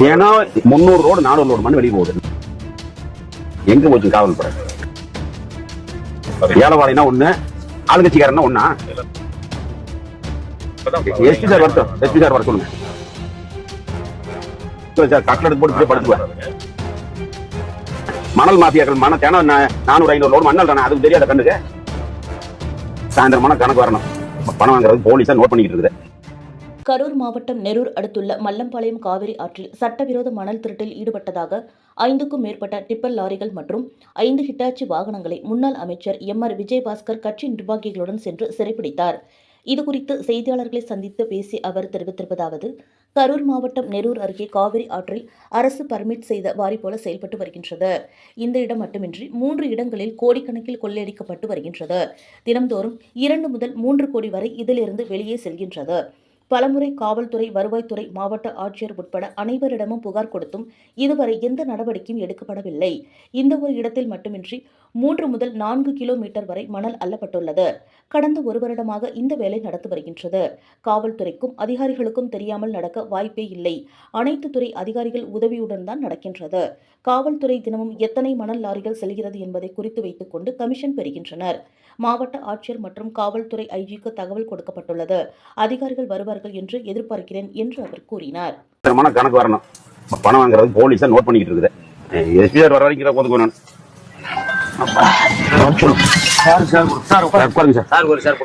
ஏன்னா 300 road 400 road மண் வெளியே போகுது. எங்க போச்சு காவல்துறை? ஏலவாரினா ஒண்ணு, ஆளுங்கட்சிக்காரன்னா ஒண்ணா? எஸ்பி சார் வரட்டும், எஸ்பி சார் வர சொல்லுங்க சார். கட்டளை போட்டு படுத்துவேன். மணல் மாஃபியாக்கள் மன தேனா 400-500 லோடு மண்ணல் தானே, அதுக்கு தெரியாத கண்ணுக்கு. சாயந்தரமான கணக்கு வரணும். பணம் வாங்குறது போலீஸா நோட் பண்ணிக்கிட்டு இருக்குது. கரூர் மாவட்டம் நெரூர் அடுத்துள்ள மல்லம்பாளையம் காவிரி ஆற்றில் சட்டவிரோத மணல் திருட்டில் ஈடுபட்டதாக 5க்கும் மேற்பட்ட டிப்பர் லாரிகள் மற்றும் 5 ஹிட்டாச்சி வாகனங்களை முன்னாள் அமைச்சர் எம்.ஆர். விஜயபாஸ்கர் கட்சி நிர்வாகிகளுடன் சென்று சிறைப்பிடித்தார். இதுகுறித்து செய்தியாளர்களை சந்தித்து பேசி அவர் தெரிவித்திருப்பதாவது: கரூர் மாவட்டம் நெரூர் அருகே காவிரி ஆற்றில் அரசு பர்மிட் செய்த வாரி போல செயல்பட்டு வருகின்றது. இந்த இடம் மட்டுமின்றி 3 இடங்களில் கோடிக்கணக்கில் கொள்ளையடிக்கப்பட்டு வருகின்றது. தினம்தோறும் 2 முதல் 3 கோடி வரை இதிலிருந்து வெளியே செல்கின்றது. பலமுறை காவல்துறை, வருவாய்த்துறை, மாவட்ட ஆட்சியர் உட்பட அனைவரிடமும் புகார் கொடுத்தும் இதுவரை எந்த நடவடிக்கையும் எடுக்கப்படவில்லை. இந்த ஒரு இடத்தில் மட்டுமின்றி 3 முதல் 4 கிலோமீட்டர் வரை மணல் அள்ளப்பட்டுள்ளது. கடந்த 1 வருடமாக இந்த வேலை நடந்து வருகின்றது. காவல்துறைக்கும் அதிகாரிகளுக்கும் தெரியாமல் நடக்க வாய்ப்பே இல்லை. அனைத்து துறை அதிகாரிகள் உதவியுடன் தான் நடக்கின்றது. காவல்துறை தினமும் எத்தனை மணல் லாரிகள் செல்கிறது என்பதை குறித்து வைத்துக் கொண்டு கமிஷன் பெறுகின்றனர். மாவட்ட ஆட்சியர் மற்றும் காவல்துறை ஐஜிக்கு தகவல் கொடுக்கப்பட்டுள்ளது. அதிகாரிகள் வருவார்கள் என்று எதிர்பார்க்கிறேன் என்று அவர் கூறினார். கணக்கு வரணும். பணம் வாங்குறது போலீஸா நோட் பண்ணிக்கிட்டு இருக்குது. எஸ்பி சார் வர வரைக்கும் ஒதுக்கணும். சார்